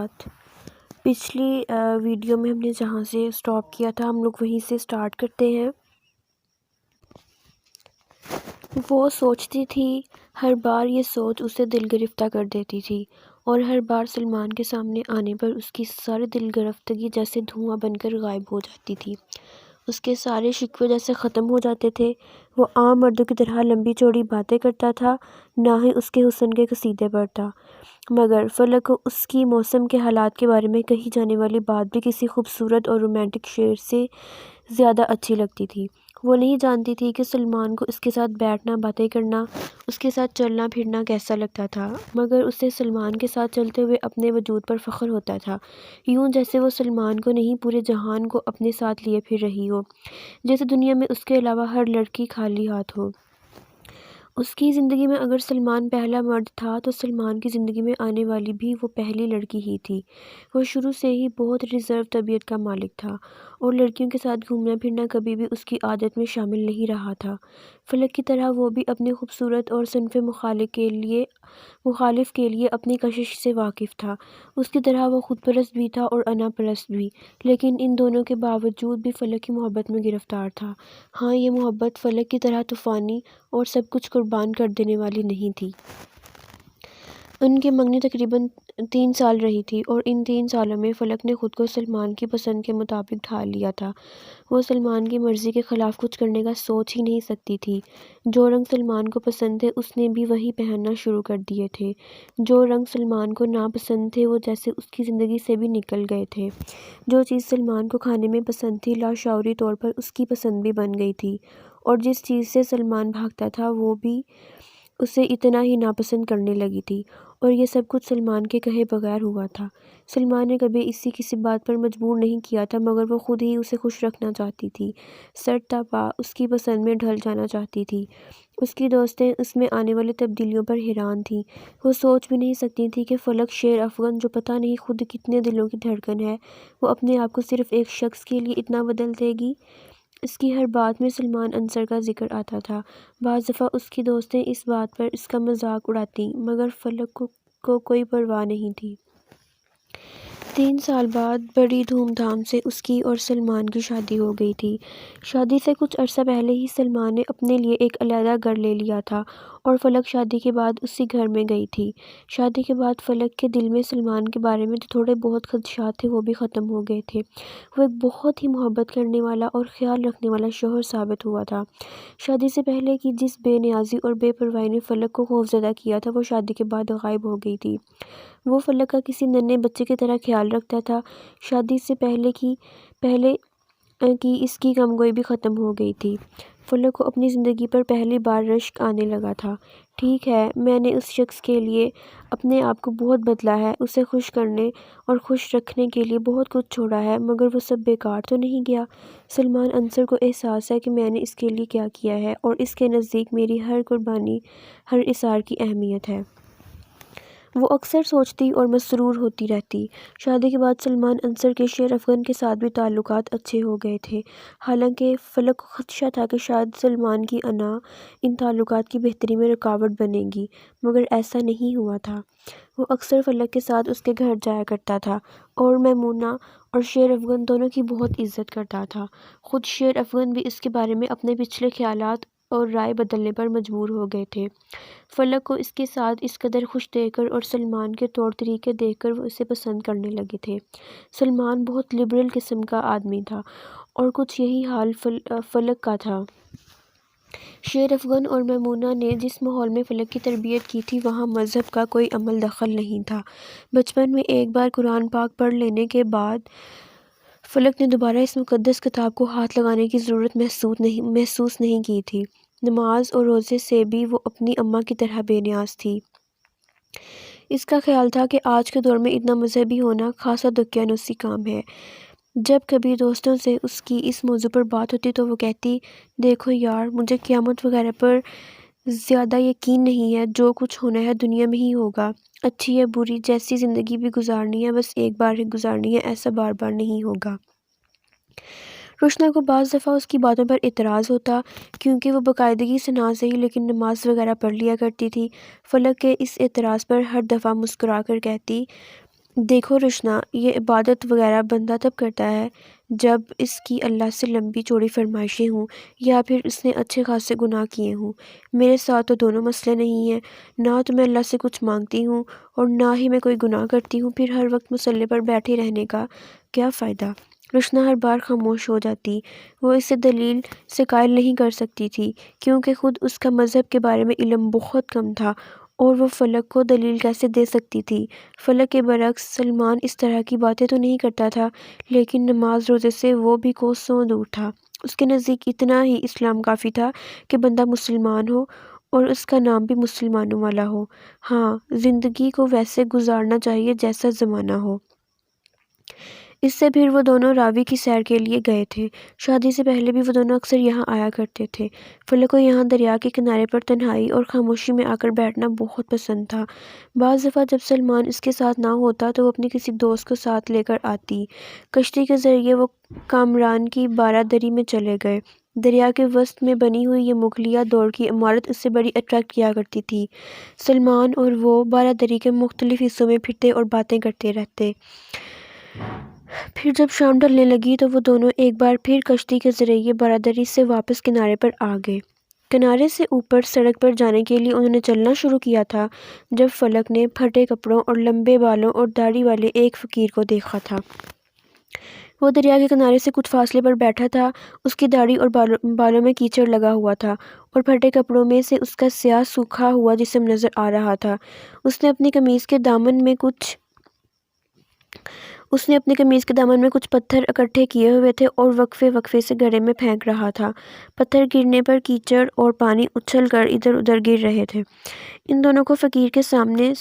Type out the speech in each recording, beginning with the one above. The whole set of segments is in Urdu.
وبرکاتہ۔ پچھلی ویڈیو میں ہم نے جہاں سے سٹاپ کیا تھا ہم لوگ وہیں سے سٹارٹ کرتے ہیں۔ وہ سوچتی تھی، ہر بار یہ سوچ اسے دل گرفتہ کر دیتی تھی، اور ہر بار سلمان کے سامنے آنے پر اس کی ساری دل گرفتگی جیسے دھواں بن کر غائب ہو جاتی تھی۔ اس کے سارے شکوے جیسے ختم ہو جاتے تھے۔ وہ عام مردوں کی طرح لمبی چوڑی باتیں کرتا تھا، نہ ہی اس کے حسن کے قصیدے پڑھتا، مگر فلک کو اس کی موسم کے حالات کے بارے میں کہی جانے والی بات بھی کسی خوبصورت اور رومانٹک شعر سے زیادہ اچھی لگتی تھی۔ وہ نہیں جانتی تھی کہ سلمان کو اس کے ساتھ بیٹھنا، باتیں کرنا، اس کے ساتھ چلنا پھرنا کیسا لگتا تھا، مگر اسے سلمان کے ساتھ چلتے ہوئے اپنے وجود پر فخر ہوتا تھا، یوں جیسے وہ سلمان کو نہیں پورے جہان کو اپنے ساتھ لیے پھر رہی ہو، جیسے دنیا میں اس کے علاوہ ہر لڑکی خالی ہاتھ ہو۔ اس کی زندگی میں اگر سلمان پہلا مرد تھا تو سلمان کی زندگی میں آنے والی بھی وہ پہلی لڑکی ہی تھی۔ وہ شروع سے ہی بہت ریزرو طبیعت کا مالک تھا، اور لڑکیوں کے ساتھ گھومنا پھرنا کبھی بھی اس کی عادت میں شامل نہیں رہا تھا۔ فلک کی طرح وہ بھی اپنے خوبصورت اور صنف مخالف کے لیے اپنی کشش سے واقف تھا۔ اس کی طرح وہ خود پرست بھی تھا اور انا پرست بھی، لیکن ان دونوں کے باوجود بھی فلک کی محبت میں گرفتار تھا۔ ہاں، یہ محبت فلک کی طرح طوفانی اور سب کچھ قربان کر دینے والی نہیں تھی۔ ان کی منگنی تقریباً 3 سال رہی تھی، اور ان 3 سالوں میں فلک نے خود کو سلمان کی پسند کے مطابق ڈھال لیا تھا۔ وہ سلمان کی مرضی کے خلاف کچھ کرنے کا سوچ ہی نہیں سکتی تھی۔ جو رنگ سلمان کو پسند تھے اس نے بھی وہی پہننا شروع کر دیے تھے۔ جو رنگ سلمان کو ناپسند تھے وہ جیسے اس کی زندگی سے بھی نکل گئے تھے۔ جو چیز سلمان کو کھانے میں پسند تھی لاشعوری طور پر اس کی پسند بھی بن گئی تھی، اور جس چیز سے سلمان بھاگتا تھا وہ بھی اسے اتنا ہی ناپسند کرنے لگی تھی، اور یہ سب کچھ سلمان کے کہے بغیر ہوا تھا۔ سلمان نے کبھی اسے کسی بات پر مجبور نہیں کیا تھا، مگر وہ خود ہی اسے خوش رکھنا چاہتی تھی، سر تا پا اس کی پسند میں ڈھل جانا چاہتی تھی۔ اس کی دوستیں اس میں آنے والی تبدیلیوں پر حیران تھیں۔ وہ سوچ بھی نہیں سکتی تھیں کہ فلک شیر افغن، جو پتہ نہیں خود کتنے دلوں کی دھڑکن ہے، وہ اپنے آپ کو صرف ایک شخص کے لیے اتنا بدل دے گی۔ اس کی ہر بات میں سلمان انصر کا ذکر آتا تھا۔ بعض دفعہ اس کی دوستیں اس بات پر اس کا مذاق اڑاتیں، مگر فلک کو کوئی پرواہ نہیں تھی۔ 3 سال بعد بڑی دھوم دھام سے اس کی اور سلمان کی شادی ہو گئی تھی۔ شادی سے کچھ عرصہ پہلے ہی سلمان نے اپنے لیے ایک علیحدہ گھر لے لیا تھا، اور فلک شادی کے بعد اسی گھر میں گئی تھی۔ شادی کے بعد فلک کے دل میں سلمان کے بارے میں جو تھوڑے بہت خدشات تھے وہ بھی ختم ہو گئے تھے۔ وہ ایک بہت ہی محبت کرنے والا اور خیال رکھنے والا شوہر ثابت ہوا تھا۔ شادی سے پہلے کی جس بے نیازی اور بے پرواہی نے فلک کو خوفزدہ کیا تھا وہ شادی کے بعد غائب ہو گئی تھی۔ وہ فلک کا کسی ننھے بچے کی طرح خیال رکھتا تھا۔ شادی سے پہلے کی اس کی غمگوئی بھی ختم ہو گئی تھی۔ فلک کو اپنی زندگی پر پہلی بار رشک آنے لگا تھا۔ ٹھیک ہے، میں نے اس شخص کے لیے اپنے آپ کو بہت بدلا ہے، اسے خوش کرنے اور خوش رکھنے کے لیے بہت کچھ چھوڑا ہے، مگر وہ سب بیکار تو نہیں گیا۔ سلمان انصر کو احساس ہے کہ میں نے اس کے لیے کیا کیا ہے، اور اس کے نزدیک میری ہر قربانی، ہر اثار کی اہمیت ہے۔ وہ اکثر سوچتی اور مسرور ہوتی رہتی۔ شادی کے بعد سلمان انصر کے شیر افغن کے ساتھ بھی تعلقات اچھے ہو گئے تھے، حالانکہ فلک کو خدشہ تھا کہ شاید سلمان کی انا ان تعلقات کی بہتری میں رکاوٹ بنے گی، مگر ایسا نہیں ہوا تھا۔ وہ اکثر فلک کے ساتھ اس کے گھر جایا کرتا تھا، اور میمونہ اور شیر افغن دونوں کی بہت عزت کرتا تھا۔ خود شیر افغن بھی اس کے بارے میں اپنے پچھلے خیالات اور رائے بدلنے پر مجبور ہو گئے تھے۔ فلک کو اس کے ساتھ اس قدر خوش دیکھ کر اور سلمان کے طور طریقے دیکھ کر وہ اسے پسند کرنے لگے تھے۔ سلمان بہت لبرل قسم کا آدمی تھا، اور کچھ یہی حال فلک کا تھا۔ شیر افغن اور میمونہ نے جس ماحول میں فلک کی تربیت کی تھی وہاں مذہب کا کوئی عمل دخل نہیں تھا۔ بچپن میں ایک بار قرآن پاک پڑھ لینے کے بعد فلک نے دوبارہ اس مقدس کتاب کو ہاتھ لگانے کی ضرورت محسوس نہیں کی تھی۔ نماز اور روزے سے بھی وہ اپنی اماں کی طرح بے نیاز تھی۔ اس کا خیال تھا کہ آج کے دور میں اتنا مذہبی ہونا خاصا دقیانوسی کام ہے۔ جب کبھی دوستوں سے اس کی اس موضوع پر بات ہوتی تو وہ کہتی، دیکھو یار، مجھے قیامت وغیرہ پر زیادہ یقین نہیں ہے، جو کچھ ہونا ہے دنیا میں ہی ہوگا، اچھی یا بری جیسی زندگی بھی گزارنی ہے، بس ایک بار ہی گزارنی ہے، ایسا بار بار نہیں ہوگا۔ روشنا کو بعض دفعہ اس کی باتوں پر اعتراض ہوتا، کیونکہ وہ باقاعدگی سے نہ صحیح لیکن نماز وغیرہ پڑھ لیا کرتی تھی۔ فلک کے اس اعتراض پر ہر دفعہ مسکرا کر کہتی، دیکھو روشنا، یہ عبادت وغیرہ بندہ تب کرتا ہے جب اس کی اللہ سے لمبی چوڑی فرمائشیں ہوں یا پھر اس نے اچھے خاصے گناہ کیے ہوں۔ میرے ساتھ تو دونوں مسئلے نہیں ہیں، نہ تو میں اللہ سے کچھ مانگتی ہوں اور نہ ہی میں کوئی گناہ کرتی ہوں، پھر ہر وقت مصلے پر بیٹھے رہنے کا کیا فائدہ؟ روشنا ہر بار خاموش ہو جاتی۔ وہ اسے دلیل سے قائل نہیں کر سکتی تھی کیونکہ خود اس کا مذہب کے بارے میں علم بہت کم تھا، اور وہ فلک کو دلیل کیسے دے سکتی تھی؟ فلک کے برعکس سلمان اس طرح کی باتیں تو نہیں کرتا تھا، لیکن نماز روزے سے وہ بھی کوسوں دور تھا۔ اس کے نزدیک اتنا ہی اسلام کافی تھا کہ بندہ مسلمان ہو اور اس کا نام بھی مسلمانوں والا ہو۔ ہاں، زندگی کو ویسے گزارنا چاہیے جیسا زمانہ ہو۔ اس سے پھر وہ دونوں راوی کی سیر کے لیے گئے تھے۔ شادی سے پہلے بھی وہ دونوں اکثر یہاں آیا کرتے تھے۔ فلک کو یہاں دریا کے کنارے پر تنہائی اور خاموشی میں آ کر بیٹھنا بہت پسند تھا۔ بعض دفعہ جب سلمان اس کے ساتھ نہ ہوتا تو وہ اپنے کسی دوست کو ساتھ لے کر آتی۔ کشتی کے ذریعے وہ کامران کی بارہ دری میں چلے گئے۔ دریا کے وسط میں بنی ہوئی یہ مغلیہ دور کی عمارت اس سے بڑی اٹریکٹ کیا کرتی تھی۔ سلمان اور وہ بارہ دری کے مختلف حصوں میں پھرتے اور باتیں کرتے رہتے۔ پھر جب شام ڈھلنے لگی تو وہ دونوں ایک بار پھر کشتی کے ذریعے برادری سے واپس کنارے پر آ گئے۔ کنارے سے اوپر سڑک پر جانے کے لیے انہوں نے چلنا شروع کیا تھا جب فلک نے پھٹے کپڑوں اور لمبے بالوں اور داڑھی والے ایک فقیر کو دیکھا تھا۔ وہ دریا کے کنارے سے کچھ فاصلے پر بیٹھا تھا۔ اس کی داڑھی اور بالوں میں کیچڑ لگا ہوا تھا اور پھٹے کپڑوں میں سے اس کا سیاہ سوکھا ہوا جسم نظر آ رہا تھا۔ اس نے اپنی قمیض کے دامن میں کچھ پتھر اکٹھے کیے ہوئے تھے اور وقفے وقفے سے گڑھے میں پھینک رہا تھا۔ پتھر گرنے پر کیچڑ اور پانی اچھل کر ادھر ادھر گر رہے تھے۔ ان دونوں کو فقیر کے سامنے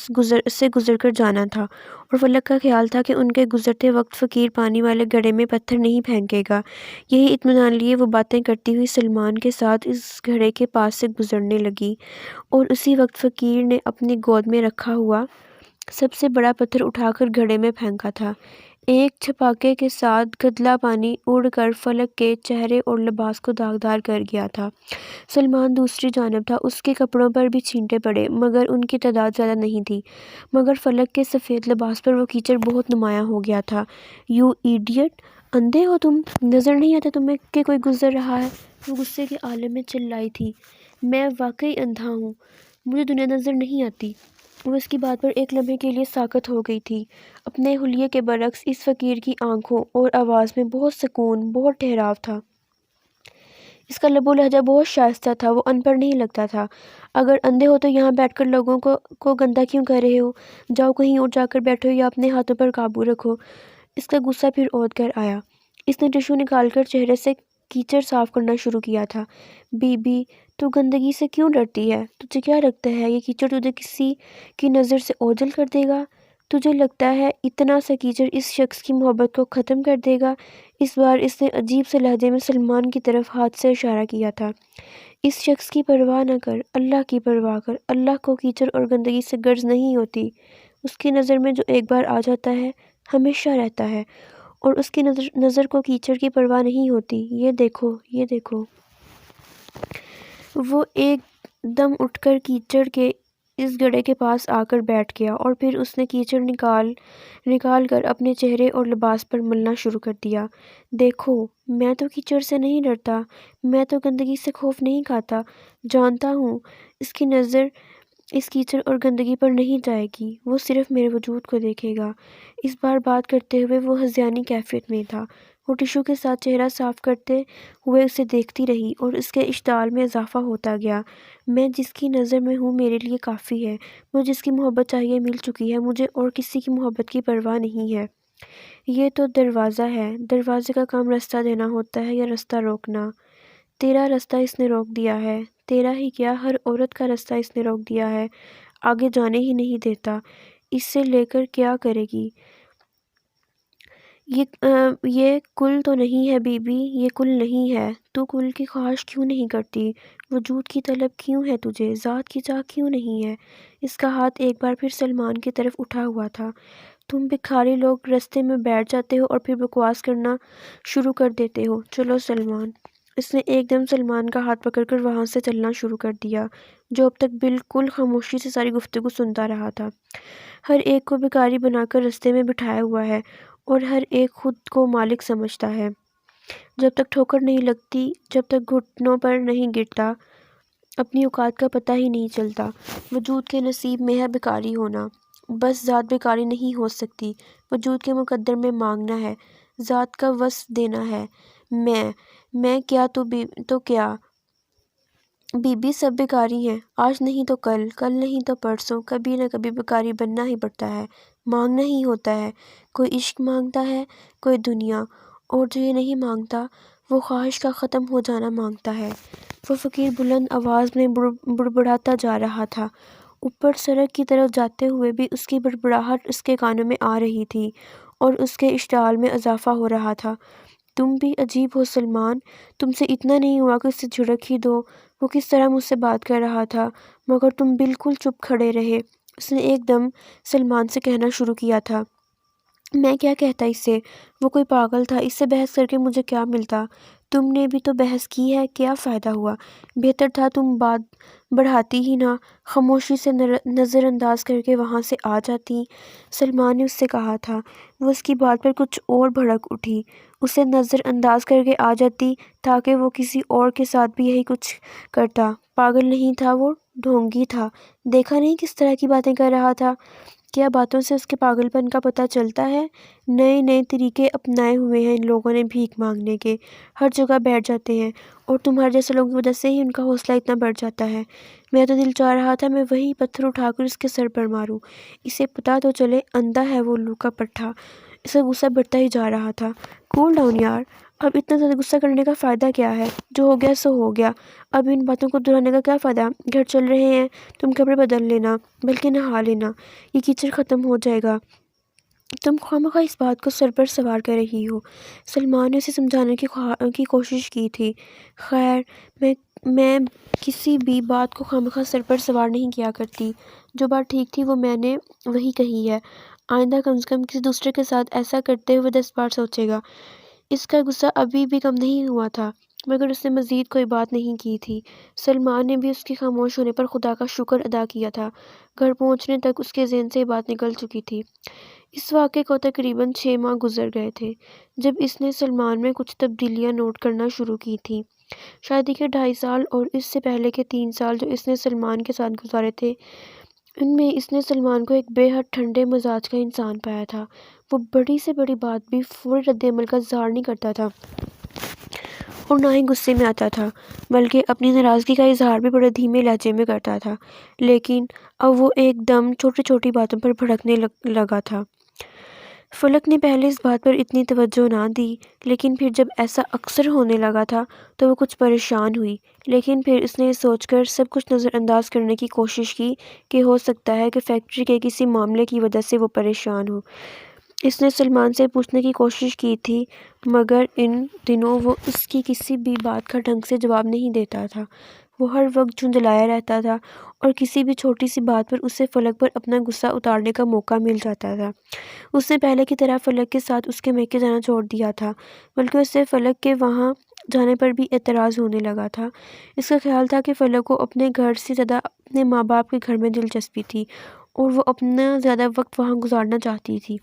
سے گزر کر جانا تھا اور فلک کا خیال تھا کہ ان کے گزرتے وقت فقیر پانی والے گڑھے میں پتھر نہیں پھینکے گا۔ یہی اطمینان لیے وہ باتیں کرتی ہوئی سلمان کے ساتھ اس گڑھے کے پاس سے گزرنے لگی، اور اسی وقت فقیر نے اپنی گود میں رکھا ہوا سب سے بڑا پتھر اٹھا کر گڑھے میں پھینکا تھا۔ ایک چھپاکے کے ساتھ گدلا پانی اڑ کر فلک کے چہرے اور لباس کو داغدار کر گیا تھا۔ سلمان دوسری جانب تھا۔ اس کے کپڑوں پر بھی چھینٹے پڑے مگر ان کی تعداد زیادہ نہیں تھی، مگر فلک کے سفید لباس پر وہ کیچڑ بہت نمایاں ہو گیا تھا۔ You idiot! اندھے ہو تم؟ نظر نہیں آتا تمہیں کہ کوئی گزر رہا ہے؟ وہ غصے کے عالم میں چلائی تھی۔ میں واقعی اندھا ہوں، مجھے دنیا نظر نہیں آتی۔ وہ اس کی بات پر ایک لمحے کے لیے ساکت ہو گئی تھی۔ اپنے حلیے کے برعکس اس فقیر کی آنکھوں اور آواز میں بہت سکون، بہت ٹھہراو تھا۔ اس کا لب و لہجہ بہت شائستہ تھا۔ وہ ان پڑھ نہیں لگتا تھا۔ اگر اندھے ہو تو یہاں بیٹھ کر لوگوں کو گندا کیوں کر رہے ہو؟ جاؤ کہیں اور جا کر بیٹھو یا اپنے ہاتھوں پر قابو رکھو۔ اس کا غصہ پھر عود کر آیا۔ اس نے ٹشو نکال کر چہرے سے کیچڑ صاف کرنا شروع کیا تھا۔ بی بی، تو گندگی سے کیوں ڈرتی ہے؟ تجھے کیا لگتا ہے یہ کیچڑ تجھے کسی کی نظر سے اوجھل کر دے گا؟ تجھے لگتا ہے اتنا سا کیچڑ اس شخص کی محبت کو ختم کر دے گا؟ اس بار اس نے عجیب سے لہجے میں سلمان کی طرف ہاتھ سے اشارہ کیا تھا۔ اس شخص کی پرواہ نہ کر، اللہ کی پرواہ کر۔ اللہ کو کیچڑ اور گندگی سے غرض نہیں ہوتی۔ اس کی نظر میں جو ایک بار آ جاتا ہے ہمیشہ رہتا ہے، اور اس کی نظر کو کیچڑ کی پرواہ نہیں ہوتی۔ یہ دیکھو، یہ دیکھو۔ وہ ایک دم اٹھ کر کیچڑ کے اس گڑھے کے پاس آ کر بیٹھ گیا اور پھر اس نے کیچڑ نکال کر اپنے چہرے اور لباس پر ملنا شروع کر دیا۔ دیکھو، میں تو کیچڑ سے نہیں ڈرتا، میں تو گندگی سے خوف نہیں کھاتا۔ جانتا ہوں اس کی نظر اس کیچڑ اور گندگی پر نہیں جائے گی، وہ صرف میرے وجود کو دیکھے گا۔ اس بار بات کرتے ہوئے وہ ہذیانی کیفیت میں تھا۔ وہ ٹشو کے ساتھ چہرہ صاف کرتے ہوئے اسے دیکھتی رہی اور اس کے اشتعال میں اضافہ ہوتا گیا۔ میں جس کی نظر میں ہوں میرے لیے کافی ہے۔ مجھے جس کی محبت چاہیے مل چکی ہے، مجھے اور کسی کی محبت کی پرواہ نہیں ہے۔ یہ تو دروازہ ہے، دروازے کا کام رستہ دینا ہوتا ہے یا رستہ روکنا؟ تیرا رستہ اس نے روک دیا ہے۔ تیرا ہی کیا، ہر عورت کا رستہ اس نے روک دیا ہے، آگے جانے ہی نہیں دیتا۔ اس سے لے کر کیا کرے گی؟ یہ کل تو نہیں ہے بی بی، یہ کل نہیں ہے۔ تو کل کی خواہش کیوں نہیں کرتی؟ وجود کی طلب کیوں ہے تجھے؟ ذات کی چاہ کیوں نہیں ہے؟ اس کا ہاتھ ایک بار پھر سلمان کی طرف اٹھا ہوا تھا۔ تم بھکاری لوگ رستے میں بیٹھ جاتے ہو اور پھر بکواس کرنا شروع کر دیتے ہو۔ چلو سلمان، اس نے ایک دم سلمان کا ہاتھ پکڑ کر وہاں سے چلنا شروع کر دیا، جو اب تک بالکل خاموشی سے ساری گفتگو سنتا رہا تھا۔ ہر ایک کو بھکاری بنا کر رستے میں بٹھایا ہوا ہے اور ہر ایک خود کو مالک سمجھتا ہے۔ جب تک ٹھوکر نہیں لگتی، جب تک گھٹنوں پر نہیں گرتا، اپنی اوقات کا پتہ ہی نہیں چلتا۔ وجود کے نصیب میں ہے بھکاری ہونا، بس ذات بھکاری نہیں ہو سکتی۔ وجود کے مقدر میں مانگنا ہے، ذات کا وصف دینا ہے۔ میں کیا تو کیا، بی بی سب بھکاری ہیں، آج نہیں تو کل، کل نہیں تو پرسوں، کبھی نہ کبھی بھکاری بننا ہی پڑتا ہے، مانگنا ہی ہوتا ہے۔ کوئی عشق مانگتا ہے، کوئی دنیا، اور جو یہ نہیں مانگتا وہ خواہش کا ختم ہو جانا مانگتا ہے۔ وہ فقیر بلند آواز میں بڑبڑاتا جا رہا تھا۔ اوپر سڑک کی طرف جاتے ہوئے بھی اس کی بڑبڑاہٹ اس کے کانوں میں آ رہی تھی اور اس کے اشتعال میں اضافہ ہو رہا تھا۔ تم بھی عجیب ہو سلمان، تم سے اتنا نہیں ہوا کہ اس سے جھڑک ہی دو۔ وہ کس طرح مجھ سے بات کر رہا تھا، مگر تم بالکل چپ کھڑے رہے۔ اس نے ایک دم سلمان سے کہنا شروع کیا تھا۔ میں کیا کہتا اس سے، وہ کوئی پاگل تھا، اس سے بحث کر کے مجھے کیا ملتا؟ تم نے بھی تو بحث کی ہے، کیا فائدہ ہوا؟ بہتر تھا تم بات بڑھاتی ہی نہ، خاموشی سے نظر انداز کر کے وہاں سے آ جاتی۔ سلمان نے اس سے کہا تھا۔ وہ اس کی بات پر کچھ اور بھڑک اٹھی۔ اسے نظر انداز کر کے آ جاتی تاکہ وہ کسی اور کے ساتھ بھی یہی کچھ کرتا۔ پاگل نہیں تھا وہ، ڈھونگی تھا۔ دیکھا نہیں کس طرح کی باتیں کر رہا تھا؟ کیا باتوں سے اس کے پاگل پن کا پتہ چلتا ہے؟ نئے نئے طریقے اپنائے ہوئے ہیں ان لوگوں نے بھیک مانگنے کے، ہر جگہ بیٹھ جاتے ہیں، اور تمہارے جیسے لوگوں کی وجہ سے ہی ان کا حوصلہ اتنا بڑھ جاتا ہے۔ میرا تو دل چاہ رہا تھا میں وہی پتھر اٹھا کر اس کے سر پر ماروں، اسے پتہ تو چلے اندھا ہے وہ الو کا پٹھا۔ اس کا غصہ بڑھتا ہی جا رہا تھا۔ کول ڈاؤن یار، اب اتنا زیادہ غصہ کرنے کا فائدہ کیا ہے؟ جو ہو گیا سو ہو گیا، اب ان باتوں کو دہرانے کا کیا فائدہ؟ گھر چل رہے ہیں، تم کپڑے بدل لینا، بلکہ نہا لینا، یہ کیچڑ ختم ہو جائے گا۔ تم خواہ اس بات کو سر پر سوار کر رہی ہو۔ سلمان نے اسے سمجھانے کی کوشش کی تھی۔ خیر، میں کسی بھی بات کو خواہ سر پر سوار نہیں کیا کرتی۔ جو بات ٹھیک تھی وہ میں نے وہی کہی ہے۔ آئندہ کم از کم کسی دوسرے کے ساتھ ایسا کرتے ہوئے 10 بار سوچے گا۔ اس کا غصہ ابھی بھی کم نہیں ہوا تھا، مگر اس نے مزید کوئی بات نہیں کی تھی۔ سلمان نے بھی اس کے خاموش ہونے پر خدا کا شکر ادا کیا تھا۔ گھر پہنچنے تک اس کے ذہن سے یہ بات نکل چکی تھی۔ اس واقعے کو تقریباً 6 ماہ گزر گئے تھے جب اس نے سلمان میں کچھ تبدیلیاں نوٹ کرنا شروع کی تھیں۔ شادی کے 2.5 سال اور اس سے پہلے کے 3 سال جو اس نے سلمان کے ساتھ گزارے تھے، ان میں اس نے سلمان کو ایک بے حد ٹھنڈے مزاج کا انسان پایا تھا۔ وہ بڑی سے بڑی بات بھی فوری رد عمل کا اظہار نہیں کرتا تھا اور نہ ہی غصے میں آتا تھا، بلکہ اپنی ناراضگی کا اظہار بھی بڑے دھیمے لہجے میں کرتا تھا۔ لیکن اب وہ ایک دم چھوٹی چھوٹی باتوں پر بھڑکنے لگا تھا۔ فلک نے پہلے اس بات پر اتنی توجہ نہ دی، لیکن پھر جب ایسا اکثر ہونے لگا تھا تو وہ کچھ پریشان ہوئی۔ لیکن پھر اس نے یہ سوچ کر سب کچھ نظر انداز کرنے کی کوشش کی کہ ہو سکتا ہے کہ فیکٹری کے کسی معاملے کی وجہ سے وہ پریشان ہو۔ اس نے سلمان سے پوچھنے کی کوشش کی تھی، مگر ان دنوں وہ اس کی کسی بھی بات کا ڈھنگ سے جواب نہیں دیتا تھا۔ وہ ہر وقت جھنجھلایا رہتا تھا اور کسی بھی چھوٹی سی بات پر اسے فلک پر اپنا غصہ اتارنے کا موقع مل جاتا تھا۔ اس نے پہلے کی طرح فلک کے ساتھ اس کے میکے جانا چھوڑ دیا تھا، بلکہ اس سے فلک کے وہاں جانے پر بھی اعتراض ہونے لگا تھا۔ اس کا خیال تھا کہ فلک کو اپنے گھر سے زیادہ اپنے ماں باپ کے گھر میں دلچسپی تھی اور وہ اپنا زیادہ وقت وہاں گزارنا چاہتی تھی۔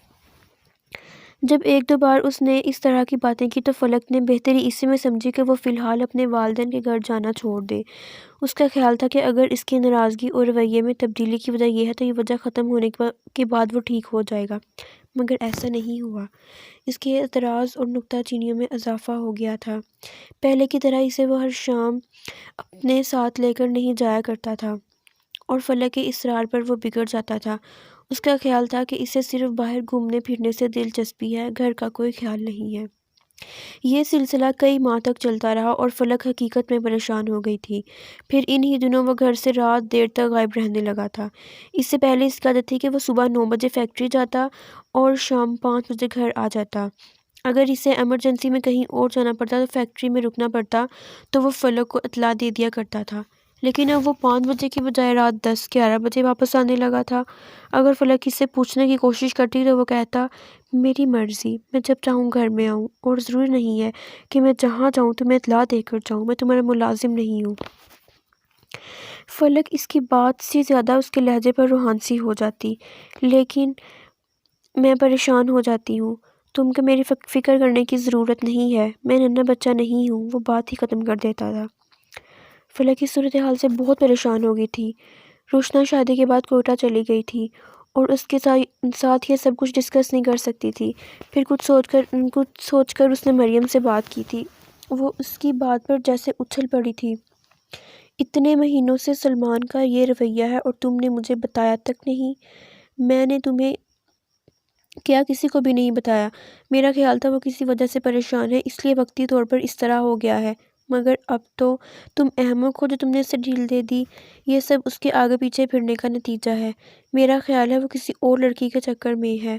جب 1-2 بار اس نے اس طرح کی باتیں کی تو فلک نے بہتری اسی میں سمجھی کہ وہ فی الحال اپنے والدین کے گھر جانا چھوڑ دے۔ اس کا خیال تھا کہ اگر اس کی ناراضگی اور رویے میں تبدیلی کی وجہ یہ ہے تو یہ وجہ ختم ہونے کے بعد وہ ٹھیک ہو جائے گا، مگر ایسا نہیں ہوا۔ اس کے اعتراض اور نکتہ چینیوں میں اضافہ ہو گیا تھا۔ پہلے کی طرح اسے وہ ہر شام اپنے ساتھ لے کر نہیں جایا کرتا تھا اور فلک کے اصرار پر وہ بگڑ جاتا تھا۔ اس کا خیال تھا کہ اسے صرف باہر گھومنے پھرنے سے دلچسپی ہے، گھر کا کوئی خیال نہیں ہے۔ یہ سلسلہ کئی ماہ تک چلتا رہا اور فلک حقیقت میں پریشان ہو گئی تھی۔ پھر انہی دنوں وہ گھر سے رات دیر تک غائب رہنے لگا تھا۔ اس سے پہلے اس کی عادت تھی کہ وہ صبح 9 بجے فیکٹری جاتا اور شام 5 بجے گھر آ جاتا۔ اگر اسے ایمرجنسی میں کہیں اور جانا پڑتا تو فیکٹری میں رکنا پڑتا تو وہ فلک کو اطلاع دے دیا کرتا تھا۔ لیکن اب وہ 5 بجے کی بجائے رات 10-11 بجے واپس آنے لگا تھا۔ اگر فلک اس سے پوچھنے کی کوشش کرتی تو وہ کہتا، میری مرضی، میں جب چاہوں گھر میں آؤں، اور ضروری نہیں ہے کہ میں جہاں جاؤں تمہیں اطلاع دے کر جاؤں، میں تمہارا ملازم نہیں ہوں۔ فلک اس کی بات سے زیادہ اس کے لہجے پر روحانسی ہو جاتی، لیکن میں پریشان ہو جاتی ہوں۔ تم کو میری فکر کرنے کی ضرورت نہیں ہے، میں ننھا بچہ نہیں ہوں، وہ بات ہی ختم کر دیتا تھا۔ فلک اس صورتحال سے بہت پریشان ہو گئی تھی۔ روشنا شادی کے بعد کوئٹہ چلی گئی تھی اور اس کے ساتھ یہ سب کچھ ڈسکس نہیں کر سکتی تھی۔ پھر کچھ سوچ کر اس نے مریم سے بات کی تھی۔ وہ اس کی بات پر جیسے اچھل پڑی تھی۔ اتنے مہینوں سے سلمان کا یہ رویہ ہے اور تم نے مجھے بتایا تک نہیں؟ میں نے تمہیں کیا کسی کو بھی نہیں بتایا؟ میرا خیال تھا وہ کسی وجہ سے پریشان ہے، اس لیے وقتی طور پر اس طرح ہو گیا ہے، مگر اب تو تم احمق ہو جو تم نے اسے ڈھیل دے دی۔ یہ سب اس کے آگے پیچھے پھرنے کا نتیجہ ہے۔ میرا خیال ہے وہ کسی اور لڑکی کے چکر میں ہے۔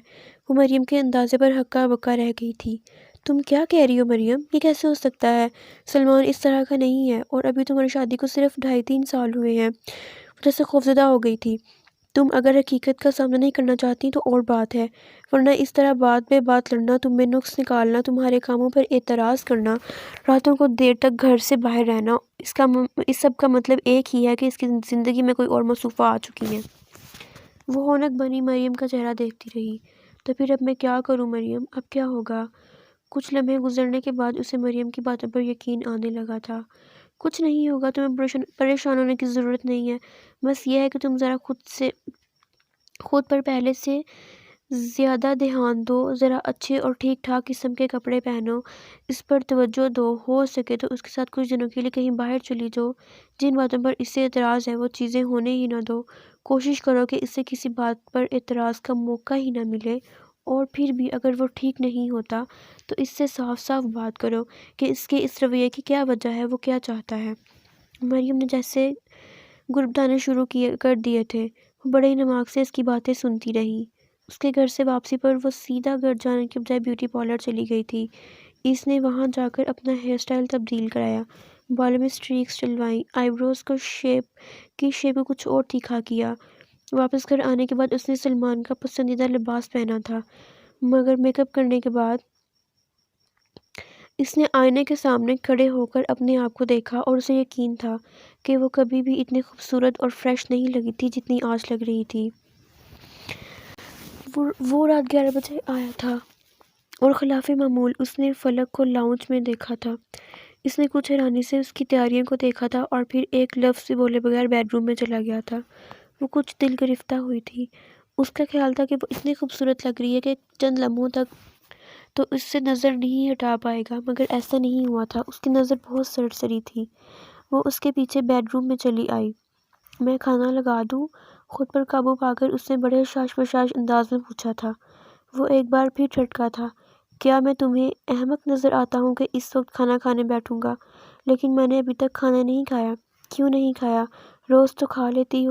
وہ مریم کے اندازے پر ہکا بکا رہ گئی تھی۔ تم کیا کہہ رہی ہو مریم؟ یہ کیسے ہو سکتا ہے؟ سلمان اس طرح کا نہیں ہے، اور ابھی تمہاری شادی کو صرف 2.5-3 سال ہوئے ہیں۔ وہ جیسے خوفزدہ ہو گئی تھی۔ تم اگر حقیقت کا سامنا نہیں کرنا چاہتی تو اور بات ہے، ورنہ اس طرح بات بے بات لڑنا، تم میں نقص نکالنا، تمہارے کاموں پر اعتراض کرنا، راتوں کو دیر تک گھر سے باہر رہنا، اس سب کا مطلب ایک ہی ہے کہ اس کی زندگی میں کوئی اور مصروفہ آ چکی ہیں۔ وہ ہونک بنی مریم کا چہرہ دیکھتی رہی۔ تو پھر اب میں کیا کروں مریم؟ اب کیا ہوگا؟ کچھ لمحے گزرنے کے بعد اسے مریم کی باتوں پر یقین آنے لگا تھا۔ کچھ نہیں ہوگا، تمہیں پریشان ہونے کی ضرورت نہیں ہے، بس یہ ہے کہ تم ذرا خود پر پہلے سے زیادہ دھیان دو، ذرا اچھے اور ٹھیک ٹھاک قسم کے کپڑے پہنو، اس پر توجہ دو، ہو سکے تو اس کے ساتھ کچھ دنوں کے لیے کہیں باہر چلی جاؤ، جن باتوں پر اس سے اعتراض ہے وہ چیزیں ہونے ہی نہ دو، کوشش کرو کہ اس سے کسی بات پر اعتراض کا موقع ہی نہ ملے، اور پھر بھی اگر وہ ٹھیک نہیں ہوتا تو اس سے صاف صاف بات کرو کہ اس کے اس رویے کی کیا وجہ ہے، وہ کیا چاہتا ہے۔ مریم نے جیسے گربٹانے شروع کر دیے تھے۔ وہ بڑے ہی نماق سے اس کی باتیں سنتی رہی۔ اس کے گھر سے واپسی پر وہ سیدھا گھر جانے کے بجائے بیوٹی پارلر چلی گئی تھی۔ اس نے وہاں جا کر اپنا ہیئر سٹائل تبدیل کرایا، بالوں میں سٹریکس ڈلوائیں، آئی بروز کو شیپ کو کچھ اور تیکھا کیا۔ واپس گھر آنے کے بعد اس نے سلمان کا پسندیدہ لباس پہنا تھا، مگر میک اپ کرنے کے بعد اس نے آئینے کے سامنے کھڑے ہو کر اپنے آپ کو دیکھا اور اسے یقین تھا کہ وہ کبھی بھی اتنی خوبصورت اور فریش نہیں لگی تھی جتنی آج لگ رہی تھی۔ وہ رات 11 بجے آیا تھا اور خلاف معمول اس نے فلک کو لاؤنج میں دیکھا تھا۔ اس نے کچھ حیرانی سے اس کی تیاریوں کو دیکھا تھا اور پھر ایک لفظ بھی بولے بغیر بیڈ روم میں چلا گیا تھا۔ وہ کچھ دل گرفتہ ہوئی تھی۔ اس کا خیال تھا کہ وہ اتنی خوبصورت لگ رہی ہے کہ چند لمحوں تک تو اس سے نظر نہیں ہٹا پائے گا، مگر ایسا نہیں ہوا تھا۔ اس کی نظر بہت سرسری تھی۔ وہ اس کے پیچھے بیڈ روم میں چلی آئی۔ میں کھانا لگا دوں؟ خود پر قابو پا کر اس نے بڑے شاش بشاش انداز میں پوچھا تھا۔ وہ ایک بار پھر ٹھٹکا تھا۔ کیا میں تمہیں احمق نظر آتا ہوں کہ اس وقت کھانا کھانے بیٹھوں گا؟ لیکن میں نے ابھی تک کھانا نہیں کھایا۔ کیوں نہیں کھایا؟ روز تو کھا لیتی ہو۔